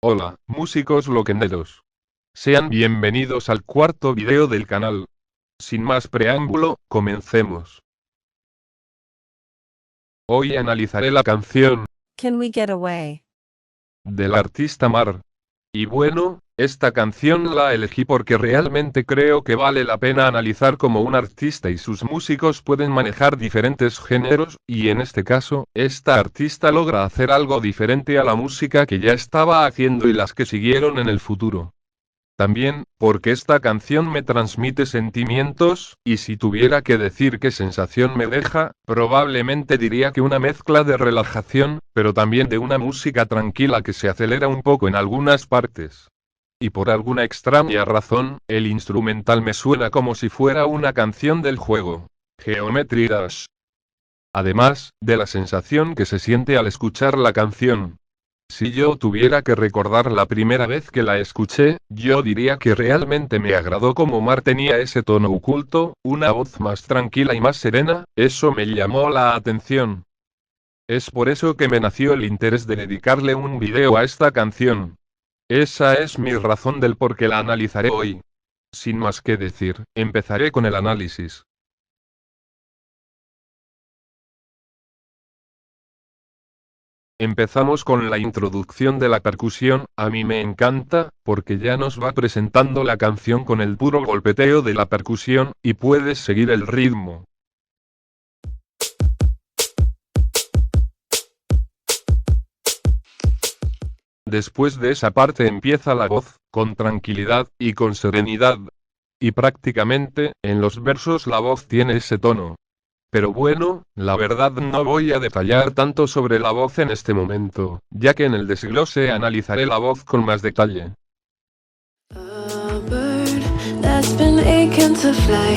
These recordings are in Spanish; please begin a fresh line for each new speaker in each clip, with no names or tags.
Hola, músicos loquenderos. Sean bienvenidos al cuarto video del canal. Sin más preámbulo, comencemos. Hoy analizaré la canción
Can We Get Away?
del artista Mar. Y bueno, esta canción la elegí porque realmente creo que vale la pena analizar cómo un artista y sus músicos pueden manejar diferentes géneros, y en este caso, esta artista logra hacer algo diferente a la música que ya estaba haciendo y las que siguieron en el futuro. También, porque esta canción me transmite sentimientos, y si tuviera que decir qué sensación me deja, probablemente diría que una mezcla de relajación, pero también de una música tranquila que se acelera un poco en algunas partes. Y por alguna extraña razón, el instrumental me suena como si fuera una canción del juego Geometry Dash. Además, de la sensación que se siente al escuchar la canción. Si yo tuviera que recordar la primera vez que la escuché, yo diría que realmente me agradó como Mar tenía ese tono oculto, una voz más tranquila y más serena, eso me llamó la atención. Es por eso que me nació el interés de dedicarle un video a esta canción. Esa es mi razón del por qué la analizaré hoy. Sin más que decir, empezaré con el análisis. Empezamos con la introducción de la percusión, a mí me encanta, porque ya nos va presentando la canción con el puro golpeteo de la percusión, y puedes seguir el ritmo. Después de esa parte empieza la voz, con tranquilidad, y con serenidad. Y prácticamente, en los versos la voz tiene ese tono. Pero bueno, la verdad no voy a detallar tanto sobre la voz en este momento, ya que en el desglose analizaré la voz con más detalle.
A bird that's been aching to fly,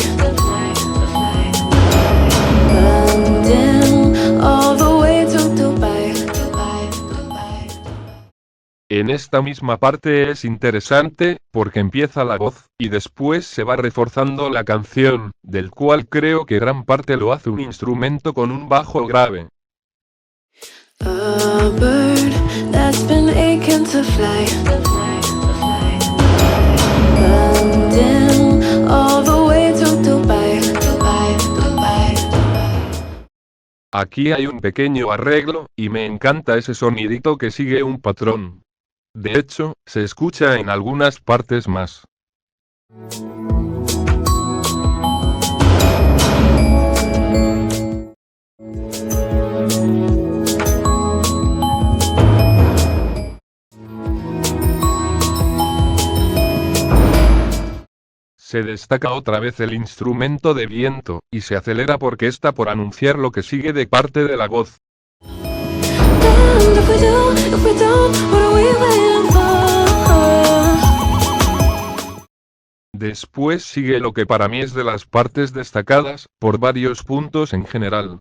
London, all the way to Dubai.
En esta misma parte es interesante, porque empieza la voz, y después se va reforzando la canción, del cual creo que gran parte lo hace un instrumento con un bajo grave.
A bird that's been aching to fly, London, all the way to Dubai.
Aquí hay un pequeño arreglo, y me encanta ese sonidito que sigue un patrón. De hecho, se escucha en algunas partes más. Se destaca otra vez el instrumento de viento, y se acelera porque está por anunciar lo que sigue de parte de la voz.
And if we don't, what are we waiting for?
Después sigue lo que para mí es de las partes destacadas, por varios puntos en general.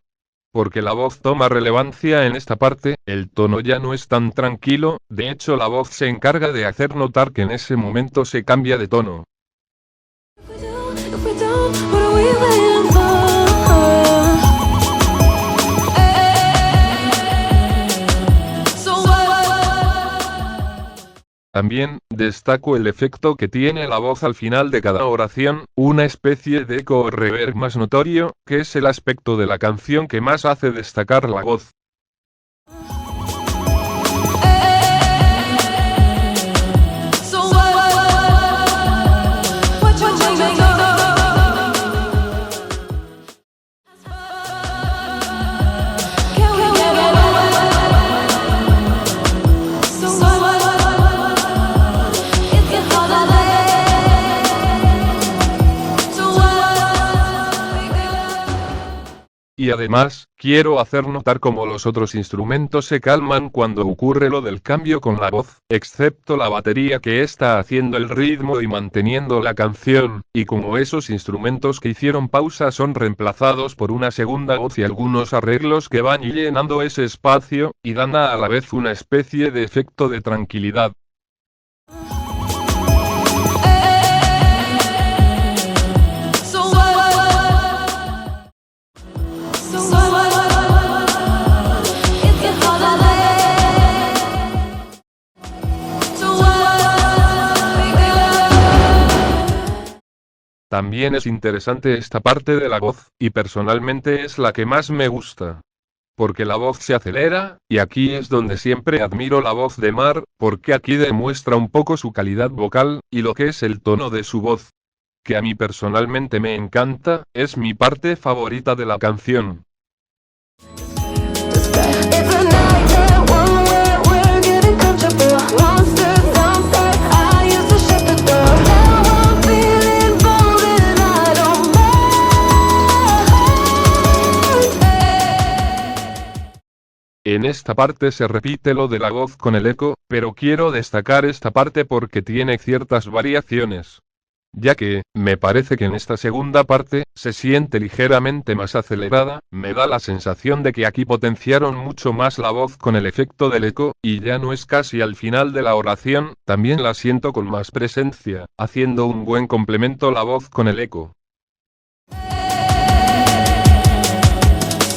Porque la voz toma relevancia en esta parte, el tono ya no es tan tranquilo, de hecho la voz se encarga de hacer notar que en ese momento se cambia de tono.
If we don't, what are we waiting for? So
También, destaco el efecto que tiene la voz al final de cada oración, una especie de eco o reverb más notorio, que es el aspecto de la canción que más hace destacar la voz. Y además, quiero hacer notar cómo los otros instrumentos se calman cuando ocurre lo del cambio con la voz, excepto la batería que está haciendo el ritmo y manteniendo la canción, y como esos instrumentos que hicieron pausa son reemplazados por una segunda voz y algunos arreglos que van llenando ese espacio, y dan a la vez una especie de efecto de tranquilidad. También es interesante esta parte de la voz, y personalmente es la que más me gusta. Porque la voz se acelera, y aquí es donde siempre admiro la voz de Mar, porque aquí demuestra un poco su calidad vocal, y lo que es el tono de su voz. Que a mí personalmente me encanta, es mi parte favorita de la canción.
It's a nightmare, one where we're getting comfortable. Monsters outside, I used to shut the door. Now I'm feeling bold and I don't mind.
En esta parte se repite lo de la voz con el eco, pero quiero destacar esta parte porque tiene ciertas variaciones. Ya que, me parece que en esta segunda parte, se siente ligeramente más acelerada, me da la sensación de que aquí potenciaron mucho más la voz con el efecto del eco, y ya no es casi al final de la oración, también la siento con más presencia, haciendo un buen complemento la voz con el eco.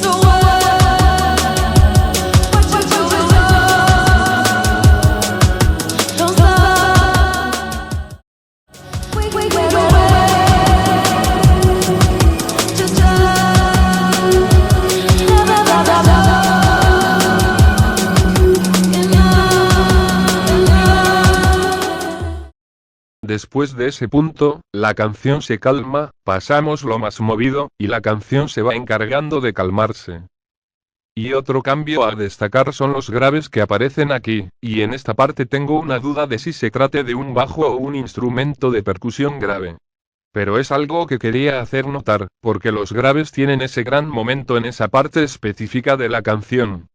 So what you do? Don't stop. Wait away. Just
Después de ese punto, la canción se calma, pasamos lo más movido, y la canción se va encargando de calmarse. Y otro cambio a destacar son los graves que aparecen aquí, y en esta parte tengo una duda de si se trate de un bajo o un instrumento de percusión grave. Pero es algo que quería hacer notar, porque los graves tienen ese gran momento en esa parte específica de la canción.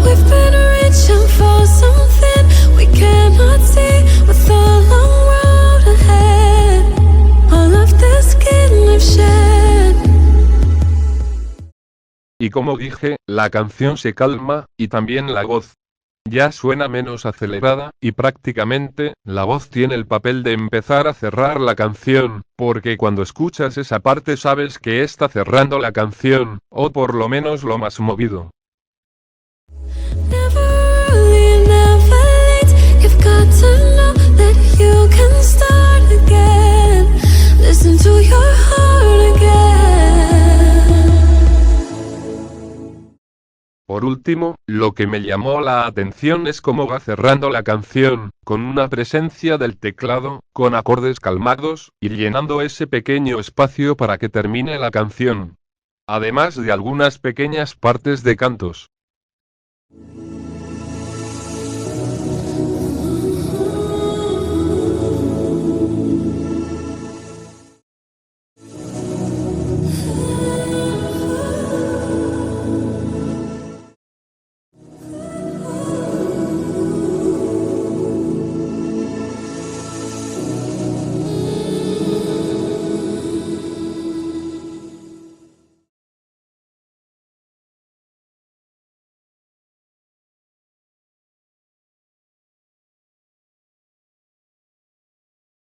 we've been reaching for something we cannot see with the long road ahead. All of the skin we've shed.
Y como dije, la canción se calma, y también la voz. Ya suena menos acelerada, y prácticamente, la voz tiene el papel de empezar a cerrar la canción, porque cuando escuchas esa parte sabes que está cerrando la canción, o por lo menos lo más movido.
Never early, never late. You've got to know that you can start again. Listen to your heart again.
Por último, lo que me llamó la atención es cómo va cerrando la canción, con una presencia del teclado, con acordes calmados, y llenando ese pequeño espacio para que termine la canción. Además de algunas pequeñas partes de cantos.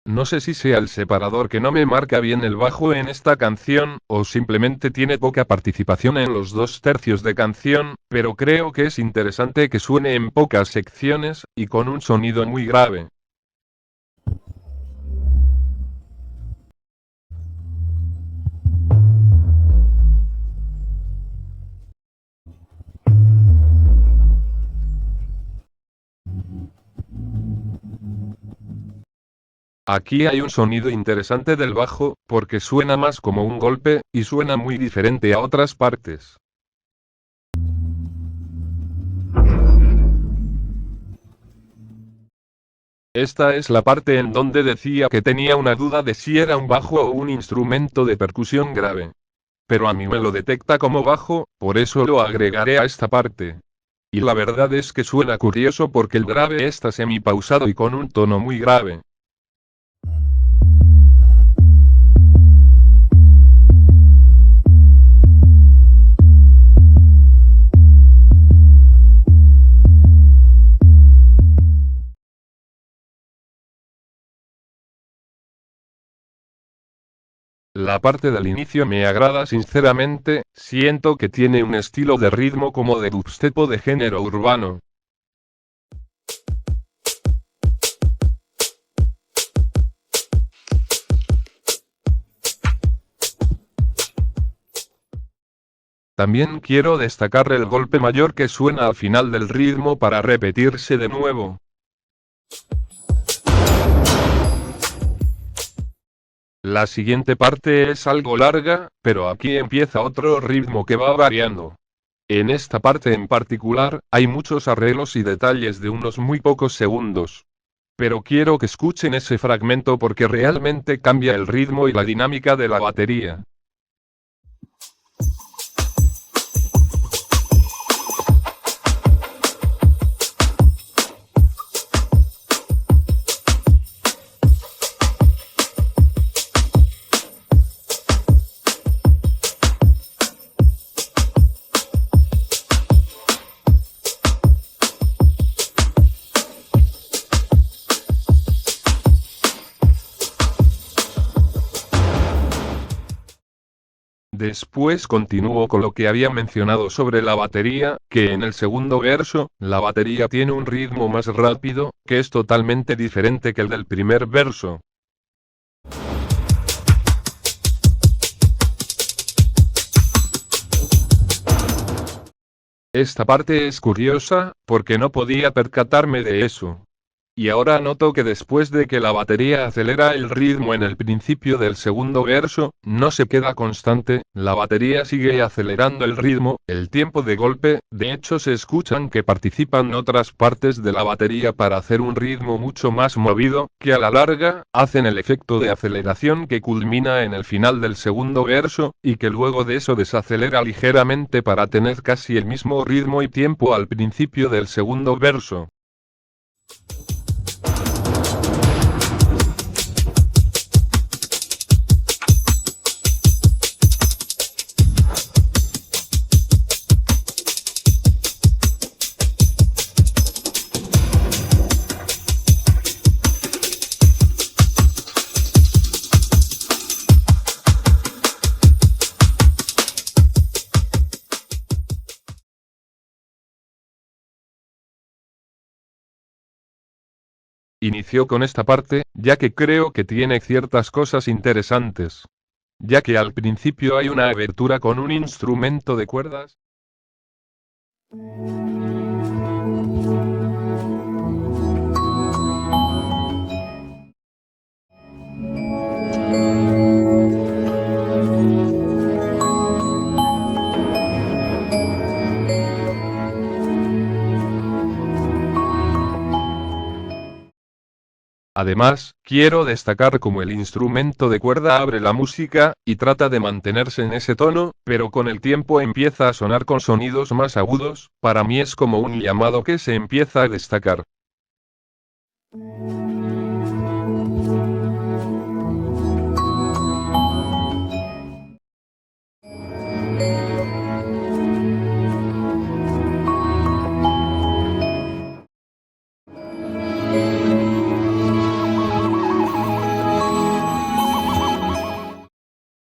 No sé si sea el separador que no me marca bien el bajo en esta canción, o simplemente tiene poca participación en los 2/3 de canción, pero creo que es interesante que suene en pocas secciones, y con un sonido muy grave. Aquí hay un sonido interesante del bajo, porque suena más como un golpe, y suena muy diferente a otras partes. Esta es la parte en donde decía que tenía una duda de si era un bajo o un instrumento de percusión grave. Pero a mí me lo detecta como bajo, por eso lo agregaré a esta parte. Y la verdad es que suena curioso porque el grave está semipausado y con un tono muy grave. La parte del inicio me agrada sinceramente, siento que tiene un estilo de ritmo como de dubstep o de género urbano. También quiero destacar el golpe mayor que suena al final del ritmo para repetirse de nuevo. La siguiente parte es algo larga, pero aquí empieza otro ritmo que va variando. En esta parte en particular, hay muchos arreglos y detalles de unos muy pocos segundos. Pero quiero que escuchen ese fragmento porque realmente cambia el ritmo y la dinámica de la batería. Después continúo con lo que había mencionado sobre la batería, que en el segundo verso, la batería tiene un ritmo más rápido, que es totalmente diferente que el del primer verso. Esta parte es curiosa, porque no podía percatarme de eso. Y ahora noto que después de que la batería acelera el ritmo en el principio del segundo verso, no se queda constante, la batería sigue acelerando el ritmo, el tiempo de golpe, de hecho se escuchan que participan otras partes de la batería para hacer un ritmo mucho más movido, que a la larga, hacen el efecto de aceleración que culmina en el final del segundo verso, y que luego de eso desacelera ligeramente para tener casi el mismo ritmo y tiempo al principio del segundo verso. Inició con esta parte, ya que creo que tiene ciertas cosas interesantes. Ya que al principio hay una abertura con un instrumento de cuerdas. Además, quiero destacar cómo el instrumento de cuerda abre la música, y trata de mantenerse en ese tono, pero con el tiempo empieza a sonar con sonidos más agudos, para mí es como un llamado que se empieza a destacar.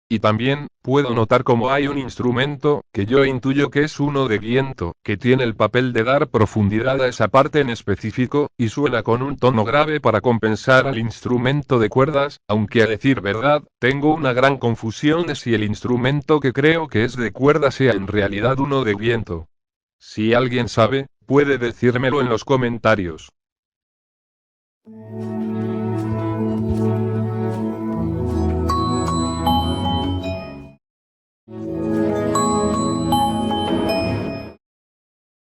Y también, puedo notar cómo hay un instrumento, que yo intuyo que es uno de viento, que tiene el papel de dar profundidad a esa parte en específico, y suena con un tono grave para compensar al instrumento de cuerdas, aunque a decir verdad, tengo una gran confusión de si el instrumento que creo que es de cuerda sea en realidad uno de viento. Si alguien sabe, puede decírmelo en los comentarios.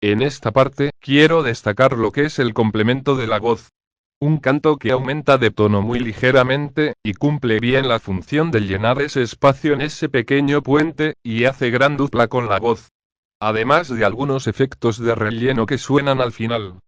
En esta parte, quiero destacar lo que es el complemento de la voz. Un canto que aumenta de tono muy ligeramente, y cumple bien la función de llenar ese espacio en ese pequeño puente, y hace gran dupla con la voz. Además de algunos efectos de relleno que suenan al final.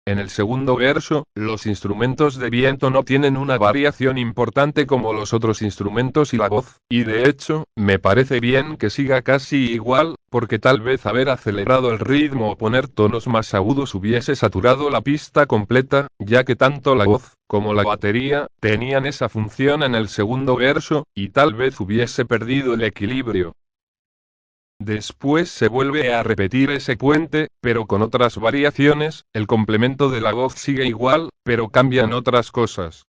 En el segundo verso, los instrumentos de viento no tienen una variación importante como los otros instrumentos y la voz, y de hecho, me parece bien que siga casi igual, porque tal vez haber acelerado el ritmo o poner tonos más agudos hubiese saturado la pista completa, ya que tanto la voz, como la batería, tenían esa función en el segundo verso, y tal vez hubiese perdido el equilibrio. Después se vuelve a repetir ese puente, pero con otras variaciones, el complemento de la voz sigue igual, pero cambian otras cosas.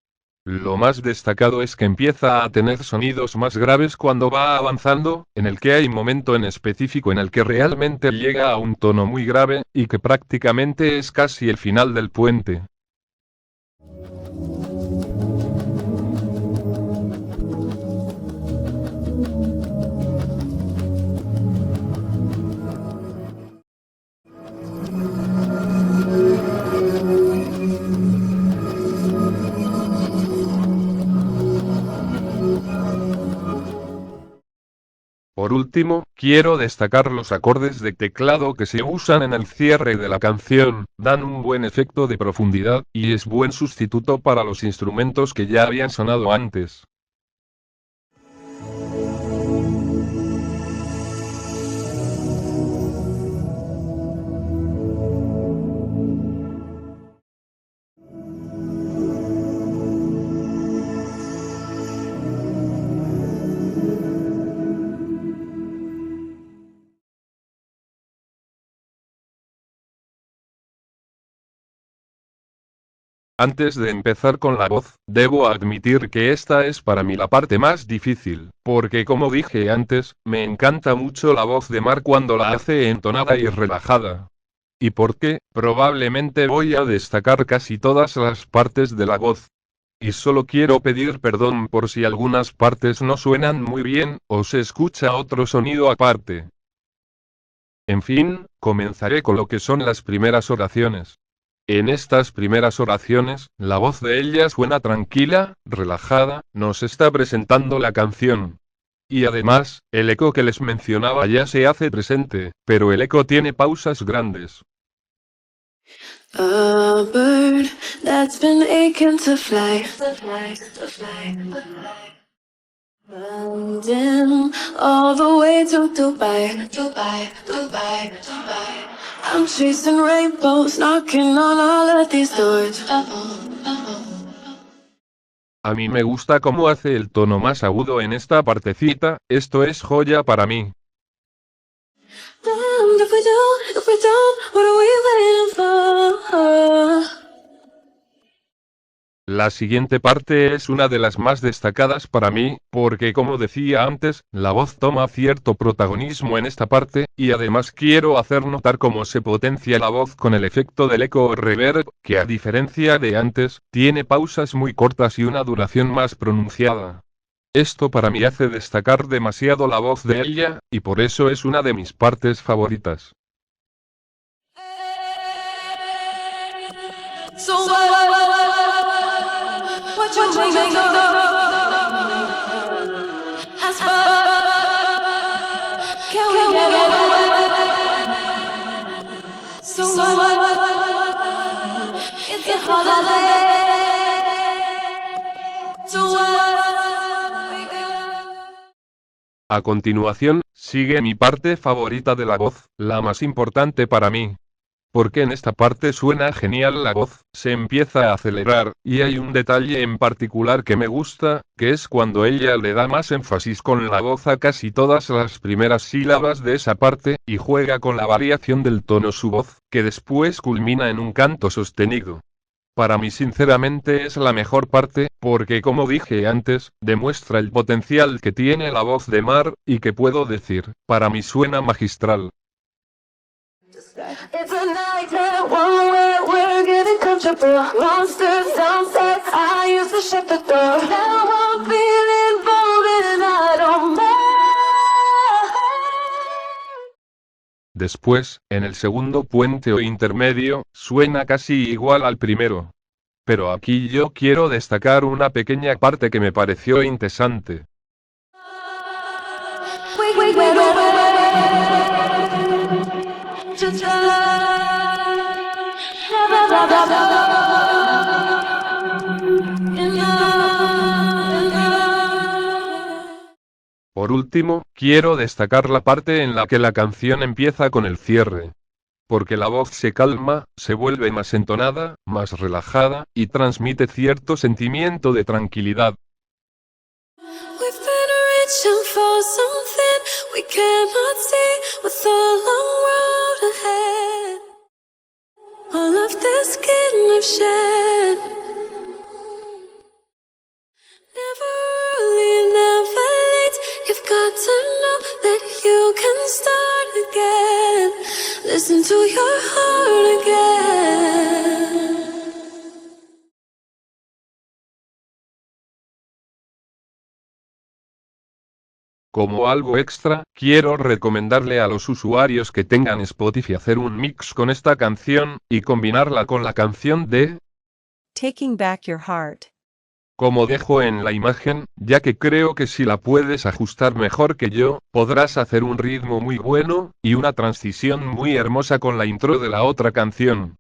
Lo más destacado es que empieza a tener sonidos más graves cuando va avanzando, en el que hay momento en específico en el que realmente llega a un tono muy grave, y que prácticamente es casi el final del puente. Por último, quiero destacar los acordes de teclado que se usan en el cierre de la canción, dan un buen efecto de profundidad, y es buen sustituto para los instrumentos que ya habían sonado antes. Antes de empezar con la voz, debo admitir que esta es para mí la parte más difícil, porque como dije antes, me encanta mucho la voz de Mark cuando la hace entonada y relajada. ¿Y por qué? Probablemente voy a destacar casi todas las partes de la voz. Y solo quiero pedir perdón por si algunas partes no suenan muy bien, o se escucha otro sonido aparte. En fin, comenzaré con lo que son las primeras oraciones. En estas primeras oraciones, la voz de ella suena tranquila, relajada, nos está presentando la canción. Y además, el eco que les mencionaba ya se hace presente, pero el eco tiene pausas grandes.
A bird that's been aching to fly, landing all the way to Dubai. I'm chasing rainbows, knocking on all of these doors.
A mí me gusta cómo hace el tono más agudo en esta partecita, esto es joya para mí.
Damned if we don't, what are we waiting for?
La siguiente parte es una de las más destacadas para mí, porque como decía antes, la voz toma cierto protagonismo en esta parte, y además quiero hacer notar cómo se potencia la voz con el efecto del eco o reverb, que a diferencia de antes, tiene pausas muy cortas y una duración más pronunciada. Esto para mí hace destacar demasiado la voz de ella, y por eso es una de mis partes favoritas.
So what you make of as far can we get so what it's a holiday so
A continuación, sigue mi parte favorita de la voz, la más importante para mí. Porque en esta parte suena genial la voz, se empieza a acelerar, y hay un detalle en particular que me gusta, que es cuando ella le da más énfasis con la voz a casi todas las primeras sílabas de esa parte, y juega con la variación del tono su voz, que después culmina en un canto sostenido. Para mí sinceramente es la mejor parte, porque como dije antes, demuestra el potencial que tiene la voz de Mar, y que puedo decir, para mí suena magistral.
it's a nightmare, one where we're getting comfortable. Monsters downstairs, I used to shut the door. Now I'm feeling bold and I don't mind.
Después, en el segundo puente o intermedio, suena casi igual al primero. Pero aquí yo quiero destacar una pequeña parte que me pareció interesante. Por último, quiero destacar la parte en la que la canción empieza con el cierre. Porque la voz se calma, se vuelve más entonada, más relajada, y transmite cierto sentimiento de tranquilidad.
We've been reaching for something we cannot see with the long road ahead. All of the skin I've shed. Never early, never late. You've got to know that you can start again. Listen to your heart again.
Como algo extra, quiero recomendarle a los usuarios que tengan Spotify hacer un mix con esta canción, y combinarla con la canción de
Taking Back Your Heart.
como dejo en la imagen, ya que creo que si la puedes ajustar mejor que yo, podrás hacer un ritmo muy bueno, y una transición muy hermosa con la intro de la otra canción.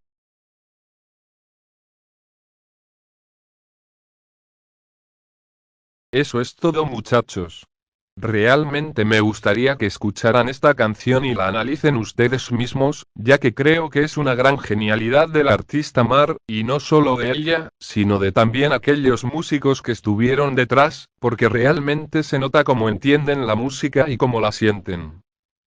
Eso es todo, muchachos. Realmente me gustaría que escucharan esta canción y la analicen ustedes mismos, ya que creo que es una gran genialidad del artista Mar, y no solo de ella, sino de también aquellos músicos que estuvieron detrás, porque realmente se nota cómo entienden la música y cómo la sienten.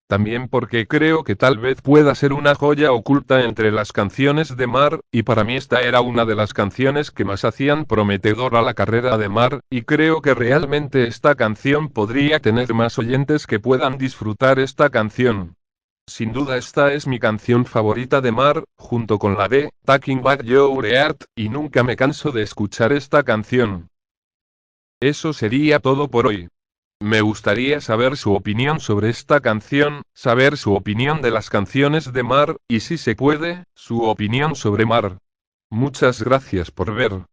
También porque creo que tal vez pueda ser una joya oculta entre las canciones de Mar, y para mí esta era una de las canciones que más hacían prometedora la carrera de Mar, y creo que realmente esta canción podría tener más oyentes que puedan disfrutar esta canción. Sin duda esta es mi canción favorita de Mar, junto con la de Taking Back Your Heart, y nunca me canso de escuchar esta canción. Eso sería todo por hoy. Me gustaría saber su opinión sobre esta canción, saber su opinión de las canciones de Mar, y si se puede, su opinión sobre Mar. Muchas gracias por ver.